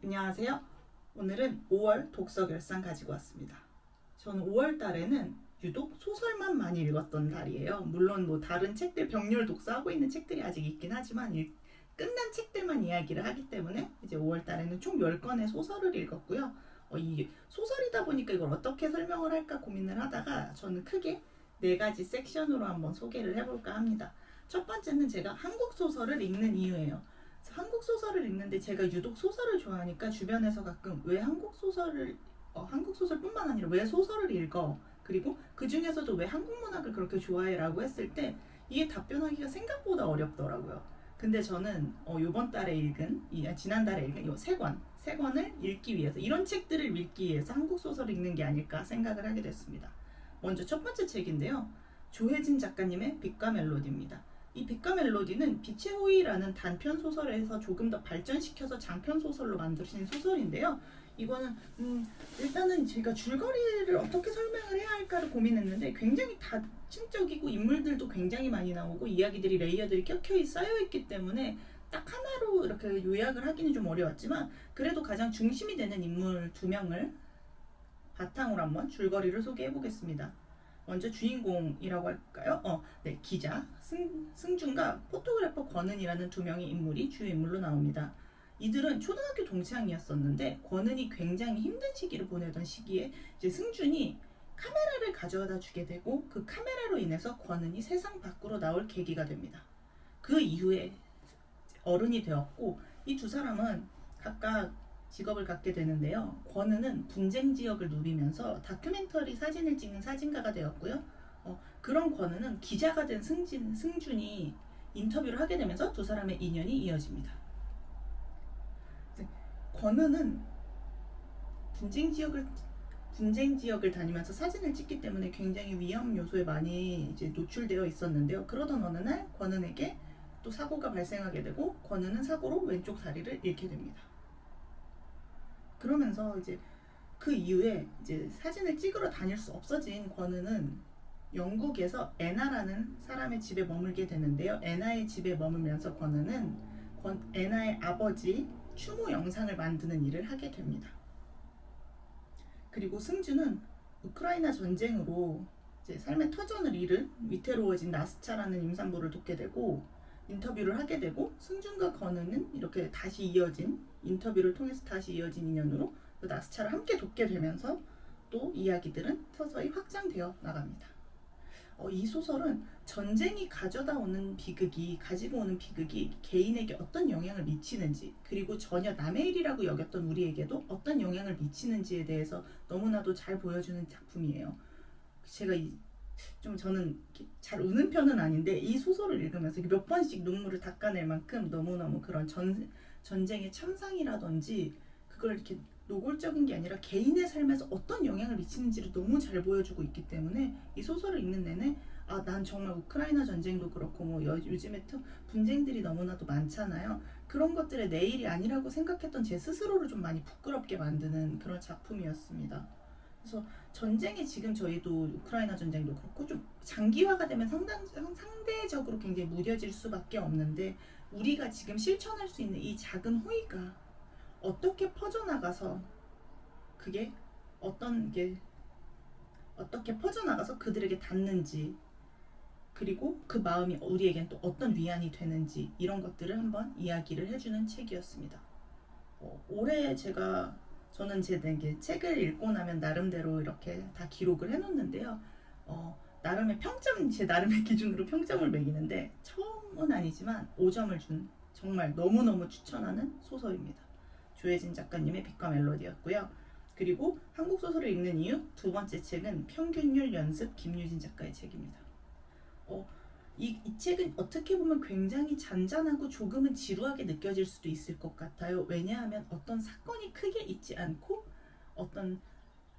안녕하세요. 오늘은 5월 독서 결산 가지고 왔습니다. 저는 5월 달에는 유독 소설만 많이 읽었던 달이에요. 물론 뭐 다른 책들 병렬 독서하고 있는 책들이 아직 있긴 하지만 끝난 책들만 이야기를 하기 때문에 이제 5월 달에는 총 10권의 소설을 읽었고요. 이 소설이다 보니까 이걸 어떻게 설명을 할까 고민을 하다가 저는 크게 4가지 섹션으로 한번 소개를 해볼까 합니다. 첫 번째는 제가 한국 소설을 읽는 이유예요. 한국 소설을 읽는데 제가 유독 소설을 좋아하니까 주변에서 가끔 왜 한국 소설뿐만 아니라 왜 소설을 읽어? 그리고 그 중에서도 왜 한국 문학을 그렇게 좋아해? 라고 했을 때 이게 답변하기가 생각보다 어렵더라고요. 근데 저는 지난달에 읽은 이 세 권을 읽기 위해서, 이런 책들을 읽기 위해서 한국 소설을 읽는 게 아닐까 생각을 하게 됐습니다. 먼저 첫 번째 책인데요. 조혜진 작가님의 빛과 멜로디입니다. 이 빛과 멜로디는 빛의 호의라는 단편 소설에서 조금 더 발전시켜서 장편 소설로 만드신 소설인데요. 이거는 일단은 제가 줄거리를 어떻게 설명을 해야 할까를 고민했는데 굉장히 다층적이고 인물들도 굉장히 많이 나오고 이야기들이 레이어들이 껴켜이 쌓여있기 때문에 딱 하나로 이렇게 요약을 하기는 좀 어려웠지만 그래도 가장 중심이 되는 인물 2명을 바탕으로 한번 줄거리를 소개해 보겠습니다. 먼저 주인공이라고 할까요? 기자 승준과 포토그래퍼 권은이라는 2명의 인물이 주요 인물로 나옵니다. 이들은 초등학교 동창이었었는데 권은이 굉장히 힘든 시기를 보내던 시기에 이제 승준이 카메라를 가져다 주게 되고 그 카메라로 인해서 권은이 세상 밖으로 나올 계기가 됩니다. 그 이후에 어른이 되었고 이 2사람은 각각 직업을 갖게 되는데요. 권은은 분쟁 지역을 누비면서 다큐멘터리 사진을 찍는 사진가가 되었고요. 그런 권은은 기자가 된 승준이 인터뷰를 하게 되면서 2사람의 인연이 이어집니다. 권은은 분쟁 지역을 다니면서 사진을 찍기 때문에 굉장히 위험 요소에 많이 이제 노출되어 있었는데요. 그러던 어느 날 권은에게 또 사고가 발생하게 되고 권은은 사고로 왼쪽 다리를 잃게 됩니다. 그러면서 이제 그 이후에 이제 사진을 찍으러 다닐 수 없어진 권은은 영국에서 애나라는 사람의 집에 머물게 되는데요. 애나의 집에 머물면서 권은은 애나의 아버지 추모 영상을 만드는 일을 하게 됩니다. 그리고 승준은 우크라이나 전쟁으로 이제 삶의 터전을 잃은 위태로워진 나스차라는 임산부를 돕게 되고 인터뷰를 하게 되고 승준과 권은은 이렇게 인터뷰를 통해서 다시 이어진 인연으로 나스차를 함께 돕게 되면서 또 이야기들은 서서히 확장되어 나갑니다. 이 소설은 전쟁이 가지고 오는 비극이 개인에게 어떤 영향을 미치는지, 그리고 전혀 남의 일이라고 여겼던 우리에게도 어떤 영향을 미치는지에 대해서 너무나도 잘 보여주는 작품이에요. 저는 잘 우는 편은 아닌데 이 소설을 읽으면서 몇 번씩 눈물을 닦아낼 만큼 너무너무 그런 전쟁의 참상이라든지 그걸 이렇게 노골적인 게 아니라 개인의 삶에서 어떤 영향을 미치는지를 너무 잘 보여주고 있기 때문에 이 소설을 읽는 내내 난 정말 우크라이나 전쟁도 그렇고 요즘에 분쟁들이 너무나도 많잖아요. 그런 것들의 내 일이 아니라고 생각했던 제 스스로를 좀 많이 부끄럽게 만드는 그런 작품이었습니다. 그래서 전쟁이 지금 저희도 우크라이나 전쟁도 그렇고 좀 장기화가 되면 상대적으로 굉장히 무뎌질 수밖에 없는데 우리가 지금 실천할 수 있는 이 작은 호의가 어떻게 퍼져나가서 어떻게 퍼져나가서 그들에게 닿는지, 그리고 그 마음이 우리에겐 또 어떤 위안이 되는지, 이런 것들을 한번 이야기를 해주는 책이었습니다. 올해 저는 제 책을 읽고 나면 나름대로 이렇게 다 기록을 해놓는데요. 제 나름의 기준으로 평점을 매기는데 처음은 아니지만 5점을 준 정말 너무너무 추천하는 소설입니다. 조혜진 작가님의 빛과 멜로디였고요. 그리고 한국 소설을 읽는 이유 2번째 책은 평균율 연습 김유진 작가의 책입니다. 이 책은 어떻게 보면 굉장히 잔잔하고 조금은 지루하게 느껴질 수도 있을 것 같아요. 왜냐하면 어떤 사건이 크게 있지 않고 어떤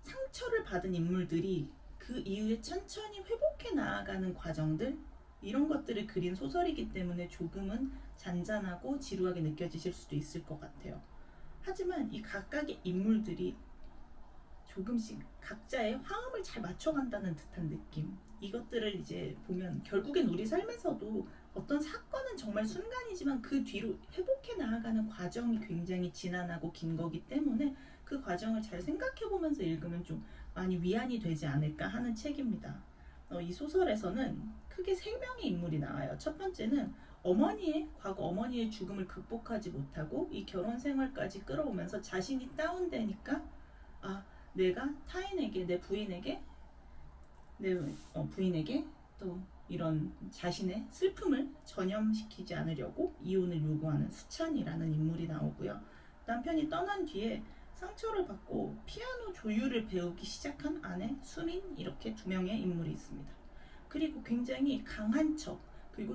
상처를 받은 인물들이 그 이후에 천천히 회복해 나아가는 과정들, 이런 것들을 그린 소설이기 때문에 조금은 잔잔하고 지루하게 느껴지실 수도 있을 것 같아요. 하지만 이 각각의 인물들이 조금씩 각자의 화음을 잘 맞춰간다는 듯한 느낌, 이것들을 이제 보면 결국엔 우리 삶에서도 어떤 사건은 정말 순간이지만 그 뒤로 회복해 나아가는 과정이 굉장히 지난하고 긴 거기 때문에 그 과정을 잘 생각해 보면서 읽으면 좀 많이 위안이 되지 않을까 하는 책입니다. 이 소설에서는 크게 세 명의 인물이 나와요. 첫 번째는 과거 어머니의 죽음을 극복하지 못하고 이 결혼 생활까지 끌어오면서 자신이 다운되니까 내가 타인에게, 내 부인에게, 부인에게 또 이런 자신의 슬픔을 전염시키지 않으려고 이혼을 요구하는 수찬이라는 인물이 나오고요. 남편이 떠난 뒤에 상처를 받고 피아노 조율을 배우기 시작한 아내 수민, 이렇게 두 명의 인물이 있습니다. 그리고 굉장히 강한 척, 그리고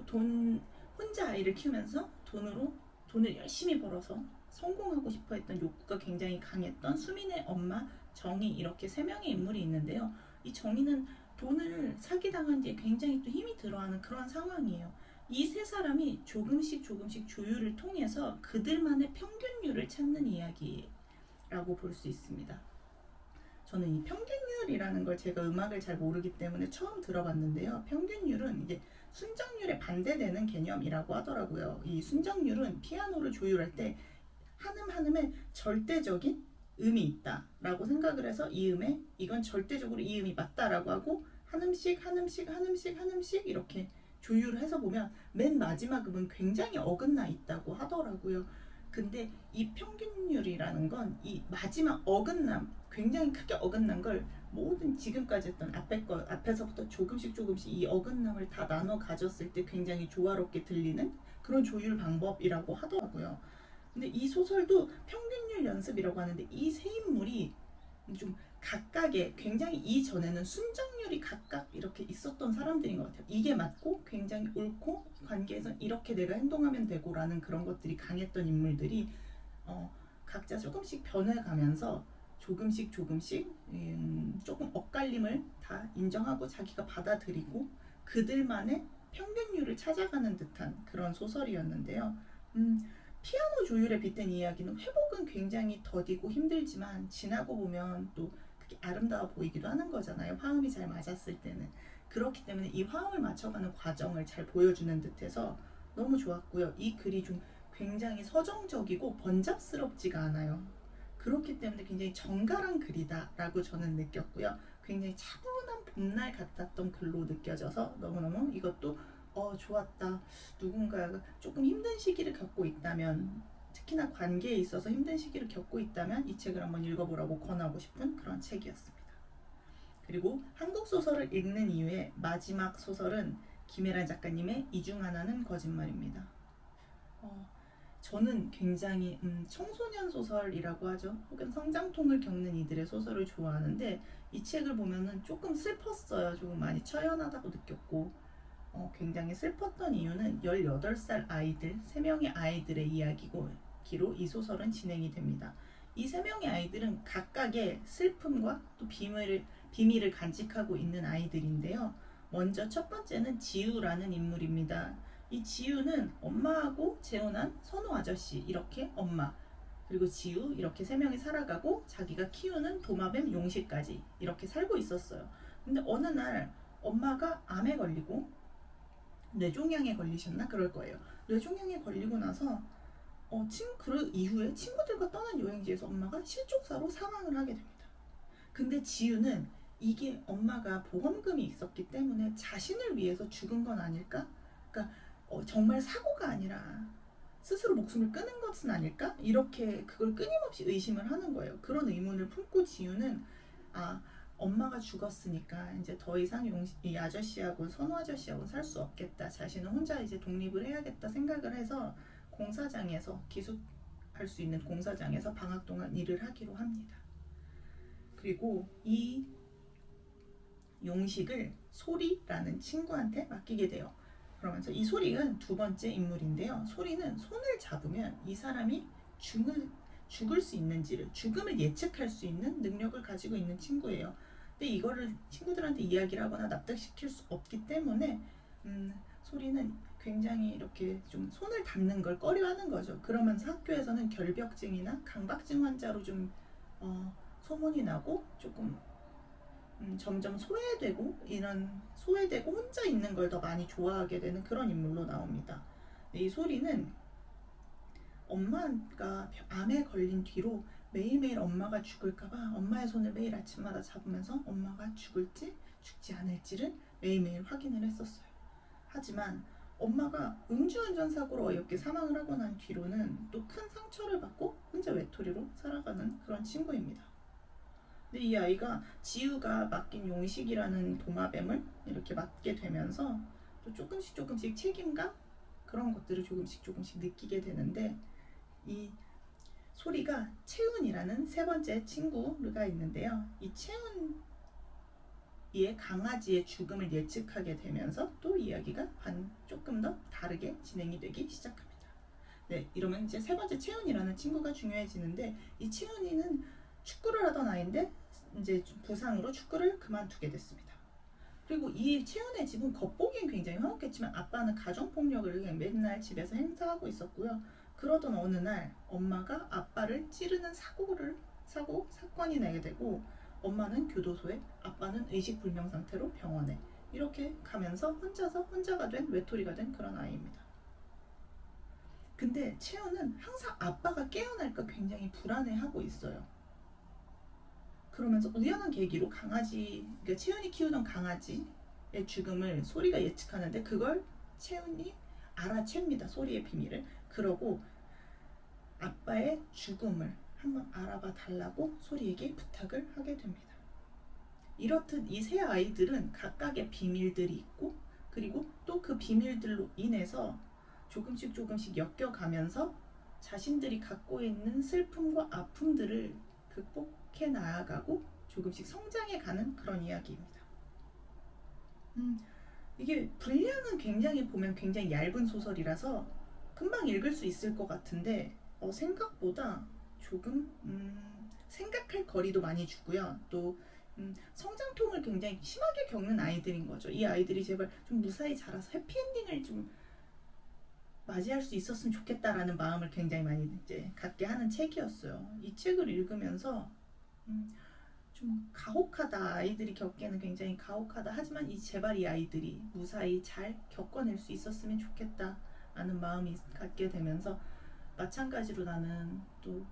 혼자 아이를 키우면서 돈을 열심히 벌어서 성공하고 싶어 했던 욕구가 굉장히 강했던 수민의 엄마 정희, 이렇게 세 명의 인물이 있는데요. 이 정희는 돈을 사기당한 뒤에 굉장히 또 힘이 들어하는 그런 상황이에요. 이 세 사람이 조금씩 조율을 통해서 그들만의 평균율을 찾는 이야기라고 볼 수 있습니다. 저는 이 평균율이라는 걸 제가 음악을 잘 모르기 때문에 처음 들어봤는데요. 평균율은 이게 순정률에 반대되는 개념이라고 하더라고요. 이 순정률은 피아노를 조율할 때 한음에 절대적인 음이 있다라고 생각을 해서 이건 절대적으로 이 음이 맞다라고 하고 한 음씩 이렇게 조율을 해서 보면 맨 마지막 음은 굉장히 어긋나 있다고 하더라고요. 근데 이 평균율이라는 건 이 마지막 굉장히 크게 어긋난 걸 모든 지금까지 했던 앞에서부터 조금씩 이 어긋남을 다 나눠 가졌을 때 굉장히 조화롭게 들리는 그런 조율 방법이라고 하더라고요. 근데 이 소설도 평균율 연습이라고 하는데 이 세 인물이 좀 각각의 굉장히 이전에는 순정률이 각각 이렇게 있었던 사람들인 것 같아요. 이게 맞고 굉장히 옳고 관계에서 이렇게 내가 행동하면 되고라는 그런 것들이 강했던 인물들이 각자 조금씩 변해가면서 조금씩 조금 엇갈림을 다 인정하고 자기가 받아들이고 그들만의 평균율을 찾아가는 듯한 그런 소설이었는데요. 피아노 조율에 빗댄 이야기는 회복은 굉장히 더디고 힘들지만 지나고 보면 또 그게 아름다워 보이기도 하는 거잖아요. 화음이 잘 맞았을 때는. 그렇기 때문에 이 화음을 맞춰가는 과정을 잘 보여주는 듯해서 너무 좋았고요. 이 글이 좀 굉장히 서정적이고 번잡스럽지가 않아요. 그렇기 때문에 굉장히 정갈한 글이다라고 저는 느꼈고요. 굉장히 차분한 봄날 같았던 글로 느껴져서 너무너무 이것도 좋았다. 누군가가 조금 힘든 시기를 겪고 있다면, 특히나 관계에 있어서 힘든 시기를 겪고 있다면 이 책을 한번 읽어보라고 권하고 싶은 그런 책이었습니다. 그리고 한국 소설을 읽는 이유의 마지막 소설은 김혜란 작가님의 이 중 하나는 거짓말입니다. 저는 굉장히 청소년 소설이라고 하죠. 혹은 성장통을 겪는 이들의 소설을 좋아하는데 이 책을 보면은 조금 슬펐어요. 조금 많이 처연하다고 느꼈고 굉장히 슬펐던 이유는 18살 아이들, 3명의 아이들의 이야기로 이 소설은 진행이 됩니다. 이 3명의 아이들은 각각의 슬픔과 또 비밀을 간직하고 있는 아이들인데요. 먼저 첫 번째는 지우라는 인물입니다. 이 지우는 엄마하고 재혼한 선우 아저씨, 이렇게 엄마, 그리고 지우, 이렇게 3명이 살아가고 자기가 키우는 도마뱀 용식까지 이렇게 살고 있었어요. 근데 어느 날 엄마가 암에 걸리고 뇌종양에 걸리셨나? 그럴 거예요. 뇌종양에 걸리고 나서 그 이후에 친구들과 떠난 여행지에서 엄마가 실족사로 사망을 하게 됩니다. 근데 지우는 이게 엄마가 보험금이 있었기 때문에 자신을 위해서 죽은 건 아닐까? 그러니까 정말 사고가 아니라 스스로 목숨을 끊은 것은 아닐까? 이렇게 그걸 끊임없이 의심을 하는 거예요. 그런 의문을 품고 지우는 엄마가 죽었으니까 이제 더 이상 이 아저씨하고 선우 아저씨하고 살 수 없겠다. 자신은 혼자 이제 독립을 해야겠다 생각을 해서 기숙할 수 있는 공사장에서 방학 동안 일을 하기로 합니다. 그리고 이 용식을 소리라는 친구한테 맡기게 돼요. 그러면서 이 소리는 두 번째 인물인데요. 소리는 손을 잡으면 이 사람이 죽을 수 있는지를, 죽음을 예측할 수 있는 능력을 가지고 있는 친구예요. 근데 이거를 친구들한테 이야기를 하거나 납득시킬 수 없기 때문에 소리는 굉장히 이렇게 좀 손을 닿는 걸 꺼려하는 거죠. 그러면서 학교에서는 결벽증이나 강박증 환자로 좀 소문이 나고 조금 점점 소외되고 혼자 있는 걸 더 많이 좋아하게 되는 그런 인물로 나옵니다. 이 소리는 엄마가 암에 걸린 뒤로 매일매일 엄마가 죽을까봐 엄마의 손을 매일 아침마다 잡으면서 엄마가 죽을지 죽지 않을지를 매일매일 확인을 했었어요. 하지만 엄마가 음주운전 사고로 어이없게 사망을 하고 난 뒤로는 또 큰 상처를 받고 혼자 외톨이로 살아가는 그런 친구입니다. 근데 이 아이가 지우가 맡긴 용식이라는 도마뱀을 이렇게 맡게 되면서 또 조금씩 책임감 그런 것들을 조금씩 느끼게 되는데, 이 소리가 채훈이라는 세 번째 친구가 있는데요. 이 채훈이의 강아지의 죽음을 예측하게 되면서 또 이야기가 조금 더 다르게 진행이 되기 시작합니다. 네, 이러면 이제 세 번째 채훈이라는 친구가 중요해지는데, 이 채훈이는 축구를 하던 아이인데 이제 부상으로 축구를 그만두게 됐습니다. 그리고 이 채훈의 집은 겉보기엔 굉장히 화목했지만 아빠는 가정폭력을 그냥 맨날 집에서 행사하고 있었고요. 그러던 어느 날 엄마가 아빠를 찌르는 사건이 나게 되고, 엄마는 교도소에, 아빠는 의식불명 상태로 병원에, 이렇게 가면서 혼자가 된 외톨이가 된 그런 아이입니다. 근데 채훈은 항상 아빠가 깨어날까 굉장히 불안해하고 있어요. 그러면서 우연한 계기로 그러니까 채훈이 키우던 강아지의 죽음을 소리가 예측하는데, 그걸 채훈이 알아챕니다. 소리의 비밀을. 그러고 아빠의 죽음을 한번 알아봐 달라고 소리에게 부탁을 하게 됩니다. 이렇듯 이 세 아이들은 각각의 비밀들이 있고, 그리고 또 그 비밀들로 인해서 조금씩 엮여가면서 자신들이 갖고 있는 슬픔과 아픔들을 극복해 나아가고 조금씩 성장해가는 그런 이야기입니다. 이게 분량은 보면 굉장히 얇은 소설이라서 금방 읽을 수 있을 것 같은데, 생각보다 조금 생각할 거리도 많이 주고요. 또 성장통을 굉장히 심하게 겪는 아이들인 거죠. 이 아이들이 제발 좀 무사히 자라서 해피엔딩을 좀 맞이할 수 있었으면 좋겠다라는 마음을 굉장히 많이 이제 갖게 하는 책이었어요. 이 책을 읽으면서 좀 가혹하다, 아이들이 겪기에는 굉장히 가혹하다, 하지만 제발 이 아이들이 무사히 잘 겪어낼 수 있었으면 좋겠다 라는 마음이 갖게 되면서, 마찬가지로 나는 또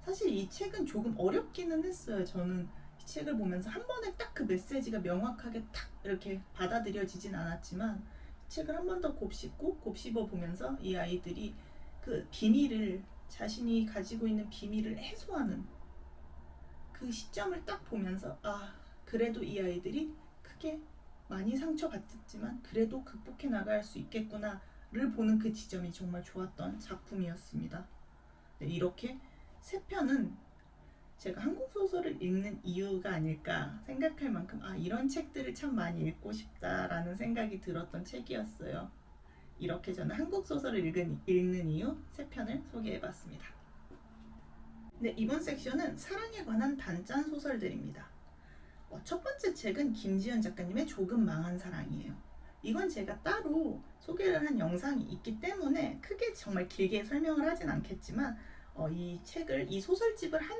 사실 이 책은 조금 어렵기는 했어요. 저는 이 책을 보면서 한 번에 딱 그 메시지가 명확하게 탁 이렇게 받아들여지진 않았지만, 이 책을 한 번 더 곱씹어 보면서 이 아이들이 그 비밀을, 자신이 가지고 있는 비밀을 해소하는 그 시점을 딱 보면서, 그래도 이 아이들이 크게 많이 상처받았지만 그래도 극복해 나갈 수 있겠구나를 보는 그 지점이 정말 좋았던 작품이었습니다. 네, 이렇게 세 편은 제가 한국 소설을 읽는 이유가 아닐까 생각할 만큼 이런 책들을 참 많이 읽고 싶다라는 생각이 들었던 책이었어요. 이렇게 저는 한국 소설을 읽는 이유 세 편을 소개해봤습니다. 네, 이번 섹션은 사랑에 관한 단짠 소설들입니다. 첫 번째 책은 김지연 작가님의 조금 망한 사랑이에요. 이건 제가 따로 소개를 한 영상이 있기 때문에 크게 정말 길게 설명을 하진 않겠지만, 이 소설집을 한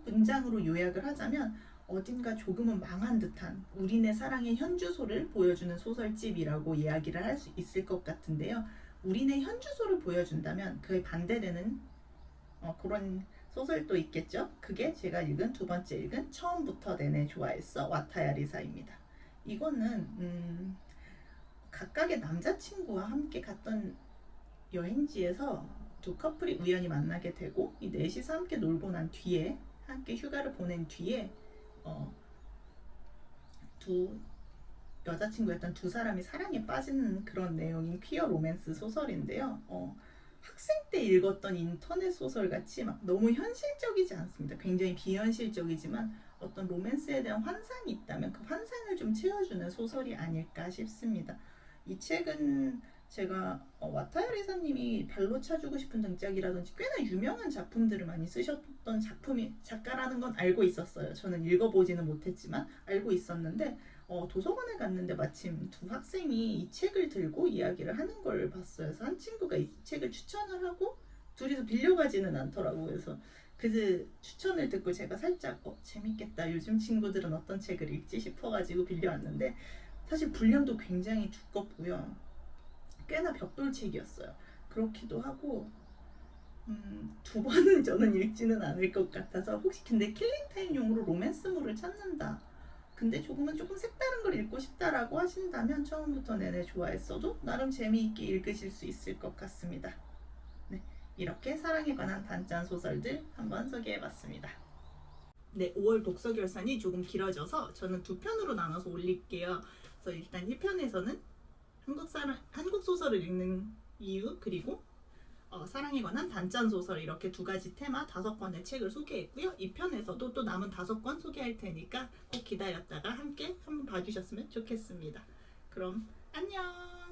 문장으로 요약을 하자면, 어딘가 조금은 망한 듯한 우리네 사랑의 현주소를 보여주는 소설집이라고 이야기를 할 수 있을 것 같은데요. 우리네 현주소를 보여준다면 그에 반대되는 그런 소설도 있겠죠. 그게 제가 두 번째 읽은 처음부터 내내 좋아했어 와타야 리사입니다. 이거는 각각의 남자친구와 함께 갔던 여행지에서 두 커플이 우연히 만나게 되고, 이 넷이서 함께 놀고 난 뒤에, 함께 휴가를 보낸 뒤에 두 여자친구였던 두 사람이 사랑에 빠지는 그런 내용인 퀴어 로맨스 소설인데요. 학생 때 읽었던 인터넷 소설 같이 막 너무 현실적이지 않습니다. 굉장히 비현실적이지만 어떤 로맨스에 대한 환상이 있다면 그 환상을 좀 채워주는 소설이 아닐까 싶습니다. 이 책은 제가 와타야 리사님이 발로 차주고 싶은 등짝이라든지 꽤나 유명한 작품들을 많이 쓰셨던 작가라는 건 알고 있었어요. 저는 읽어보지는 못했지만 알고 있었는데, 도서관에 갔는데 마침 두 학생이 이 책을 들고 이야기를 하는 걸 봤어요. 그래서 한 친구가 이 책을 추천을 하고 둘이서 빌려가지는 않더라고요. 그래서 그 추천을 듣고 제가 살짝 재밌겠다. 요즘 친구들은 어떤 책을 읽지 싶어가지고 빌려왔는데 사실 분량도 굉장히 두껍고요. 꽤나 벽돌책이었어요. 그렇기도 하고 두 번은 저는 읽지는 않을 것 같아서 혹시 근데 킬링타임용으로 로맨스물을 찾는다. 근데 조금 색다른 걸 읽고 싶다라고 하신다면 처음부터 내내 좋아했어도 나름 재미있게 읽으실 수 있을 것 같습니다. 네, 이렇게 사랑에 관한 단짠 소설들 한번 소개해봤습니다. 네, 5월 독서 결산이 조금 길어져서 저는 두 편으로 나눠서 올릴게요. 그래서 일단 1편에서는 한국 소설을 읽는 이유 그리고 사랑에 관한 단짠 소설 이렇게 두 가지 테마 5권의 책을 소개했고요. 2편에서도 또 남은 5권 소개할 테니까 꼭 기다렸다가 함께 한번 봐주셨으면 좋겠습니다. 그럼 안녕.